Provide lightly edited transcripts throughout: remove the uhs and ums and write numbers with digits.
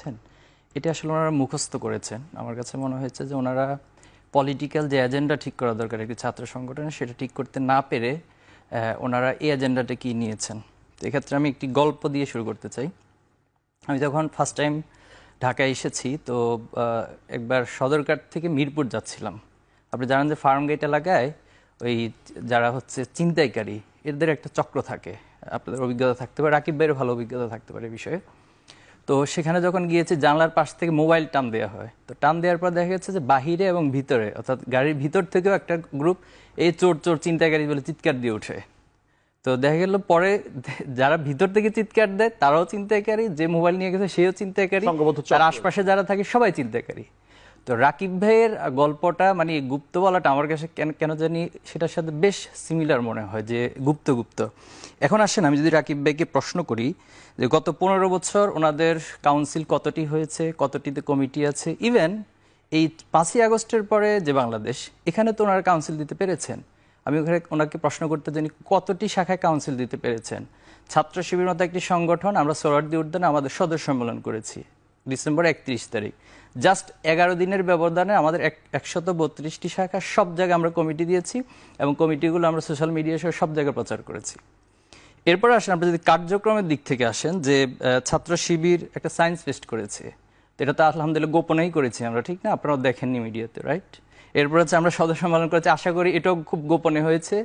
বুঝছেন? এটা আসলে ওনারা মুখস্থ করেছেন। আমার কাছে মনে হয়েছে যে ওনারা পলিটিক্যাল যে এজেন্ডা ঠিক করা দরকার একটি ছাত্র সংগঠনে সেটা ঠিক করতে না পেরে ওনারা এই এজেন্ডাটা কি নিয়েছেন। তো এক্ষেত্রে আমি একটি গল্প দিয়ে শুরু করতে চাই। আমি যখন ফার্স্ট টাইম ঢাকায় এসেছি তো একবার সদরঘাট থেকে মিরপুর যাচ্ছিলাম। আপনি জানেন যে ফার্ম গেট এলাকায় ওই যারা হচ্ছে ছিনতাইকারী এদের একটা চক্র থাকে। আপনাদের অভিজ্ঞতা থাকতে পারে, রাকিব ভাইয়ের ভালো অভিজ্ঞতা থাকতে পারে এই বিষয়ে। তো সেখানে যখন গিয়েছি জানলার পাশ থেকে মোবাইল টান দেওয়া হয়। তো টান দেওয়ার পর দেখা গেছে যে বাহিরে এবং ভিতরে অর্থাৎ গাড়ির ভিতর থেকেও একটা গ্রুপ এই চোর চোর চিন্তাকারী বলে চিৎকার দিয়ে ওঠে। তো দেখা গেল পরে যারা ভিতর থেকে চিৎকার দেয় তারাও চিন্তাকারী, যে মোবাইল নিয়ে গেছে সেও চিন্তাকারী, তার আশপাশে যারা থাকে সবাই চিন্তাকারী। তো রাকিব ভাইয়ের গল্পটা মানে গুপ্ত বলাটা আমার কাছে কেন জানি সেটার সাথে বেশ সিমিলার মনে হয়, যে গুপ্ত গুপ্ত। এখন আসেন আমি যদি রাকিব ভাইকে প্রশ্ন করি যে গত 15 বছর ওনাদের কাউন্সিল কতটি হয়েছে, কতটিতে কমিটি আছে, ইভেন এই 5ই আগস্টের পরে যে বাংলাদেশ, এখানে তো ওনারা কাউন্সিল দিতে পেরেছেন। আমি ওনাকে প্রশ্ন করতে জানি কতটি শাখায় কাউন্সিল দিতে পেরেছেন। ছাত্র শিবির মতো একটি সংগঠন আমরা সোহরাওয়ার্দী উদ্যানে আমাদের সদস্য সম্মেলন করেছি ডিসেম্বর 31 তারিখ। জাস্ট 11 দিনের ব্যবধানে আমাদের 132টি শাখা সব জায়গায় আমরা কমিটি দিয়েছি এবং কমিটিগুলো আমরা সোশ্যাল মিডিয়া সহ সব জায়গায় প্রচার করেছি। এরপরে আসেন আপনি যদি কার্যক্রমের দিক থেকে আসেন, যে ছাত্র শিবির একটা সায়েন্স ফেস্ট করেছে, এটা তো আলহামদুলিল্লাহ গোপনেই করেছি আমরা, ঠিক না? আপনারাও দেখেননি মিডিয়াতে, রাইট? এরপর হচ্ছে আমরা সদস্য সম্মেলন করেছি, আশা করি এটাও খুব গোপনে হয়েছে,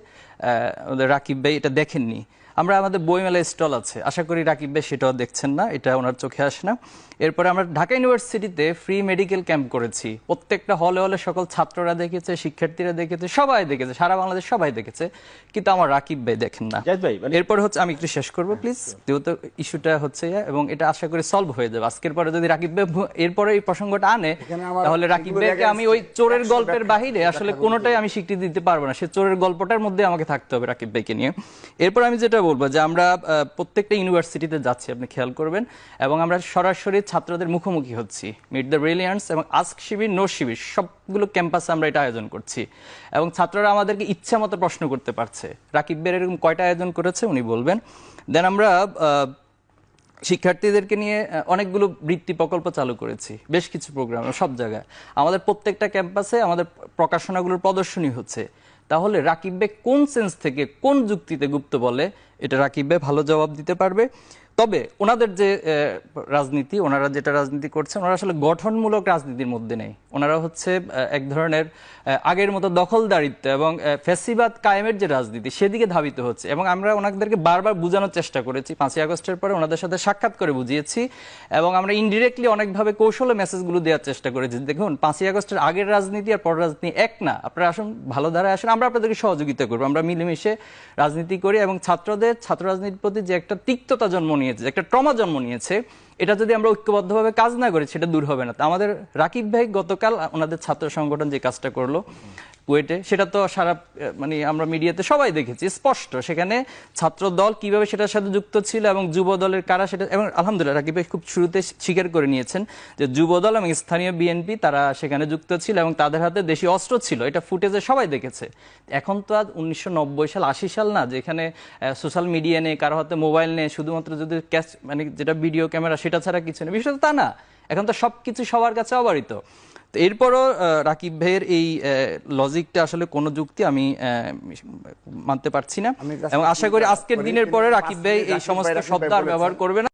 রাকিব ভাই এটা দেখেননি। আমরা আমাদের বইমেলা স্টল আছে, আশা করি রাকিব ভাই সেটাও দেখছেন না, এটা ওনার চোখে আসে না। এরপরে আমরা ঢাকা ইউনিভার্সিটিতে ফ্রি মেডিকেল ক্যাম্প করেছি, প্রত্যেকটা হলে হলে সকল ছাত্ররা দেখেছে, শিক্ষার্থীরা দেখেছে, সবাই দেখেছে, সারা বাংলাদেশ সবাই দেখেছে, কিন্তু আমার রাকিব ভাই দেখেন না। এরপর হচ্ছে আমি একটু শেষ করবো প্লিজ, যেহেতু ইস্যুটা হচ্ছে এবং এটা আশা করি সলভ হয়ে যাবে আজকের পরে। যদি রাকিব ভাই এরপরে এই প্রসঙ্গটা আনে তাহলে রাকিব ভাইকে আমি ওই চোরের গল্পের বাহিরে আসলে কোনোটাই আমি স্বীকৃতি দিতে পারবো না, সে চোরের গল্পটার মধ্যে আমাকে থাকতে হবে রাকিব ভাইকে নিয়ে। এরপর আমি যেটা বলবো যে আমরা প্রত্যেকটা ইউনিভার্সিটিতে যাচ্ছি, আপনি খেয়াল করবেন, এবং আমরা সরাসরি ছাত্রদের মুখোমুখি হচ্ছি। মিট দ্য ব্রিলিয়ান্টস এবং আস্ক শিবির, নো শিবির, সবগুলো ক্যাম্পাসে আমরা এটা আয়োজন করছি এবং ছাত্ররা আমাদেরকে ইচ্ছা মতো প্রশ্ন করতে পারছে। রাকিব ভাই এরকম কয়টা আয়োজন করেছে উনি বলবেন। দেন আমরা শিক্ষার্থীদেরকে নিয়ে অনেকগুলো বৃত্তি প্রকল্প চালু করেছি, বেশ কিছু প্রোগ্রাম সব জায়গায়। আমাদের প্রত্যেকটা ক্যাম্পাসে আমাদের প্রকাশনাগুলোর প্রদর্শনী হচ্ছে। তাহলে রাকিব ভাই কোন সেন্স থেকে কোন যুক্তিতে গুপ্ত বলে, এটা রাকিব ভাই ভালো জবাব দিতে পারবে। তবে ওনাদের যে রাজনীতি, ওনারা যেটা রাজনীতি করছেন, ওনারা আসলে গঠনমূলক রাজনীতির মধ্যে নেই। ওনারা হচ্ছে এক ধরনের আগের মতো দখলদারিত্ব এবং ফ্যাসিবাদ কায়েমের যে রাজনীতি সেদিকে ধাবিত হচ্ছে। এবং আমরা ওনাদেরকে বারবার বোঝানোর চেষ্টা করেছি, 5ই আগস্টের পরে ওনাদের সাথে সাক্ষাৎ করে বুঝিয়েছি এবং আমরা ইনডিরেক্টলি অনেকভাবে কৌশলে মেসেজগুলো দেওয়ার চেষ্টা করেছি। দেখুন, 5ই আগস্টের আগের রাজনীতি আর পরের রাজনীতি এক না, আপনারা আসুন ভালো ধারায় আসুন, আমরা আপনাদেরকে সহযোগিতা করবো, আমরা মিলেমিশে রাজনীতি করি। এবং ছাত্র রাজনীতির প্রতি যে একটা তিক্ততা জন্ম নিয়েছে, একটা ট্রমা জন্ম নিয়েছে, এটা যদি আমরা ঐক্যবদ্ধভাবে কাজ না করি সেটা দূর হবে না। আমাদের রাকিব ভাই গতকাল ওনাদের ছাত্র সংগঠন যে কাজটা করলো কুয়েটে, সেটা তো সারা মানে আমরা মিডিয়াতে সবাই দেখেছি স্পষ্ট, সেখানে ছাত্র দল কিভাবে সেটার সাথে যুক্ত ছিল এবং যুব দলের কারা সেটা, এবং আলহামদুলিল্লাহ রাকিব ভাই খুব শুরুতে স্বীকার করে নিয়েছেন যে যুব দল এবং স্থানীয় বিএনপি তারা সেখানে যুক্ত ছিল এবং তাদের হাতে দেশীয় অস্ত্র ছিল, এটা ফুটেজে সবাই দেখেছে। এখন তো আর 1990 সাল 80 সাল না, যেখানে সোশ্যাল মিডিয়া নেই, কারো হাতে মোবাইল নেই, শুধুমাত্র যদি ক্যাশ মানে যেটা ভিডিও ক্যামেরা সেটা ছাড়া কিছু নেই, বিষয়টা তা না। এখন তো সবকিছু সবার কাছে অবারিত। তো এরপরও রাকিব ভাইয়ের এই লজিকটা আসলে কোনো যুক্তি আমি মানতে পারছি না এবং আশা করি আজকের দিনের পরে রাকিব ভাই এই সমস্ত শব্দ আর ব্যবহার করবে না।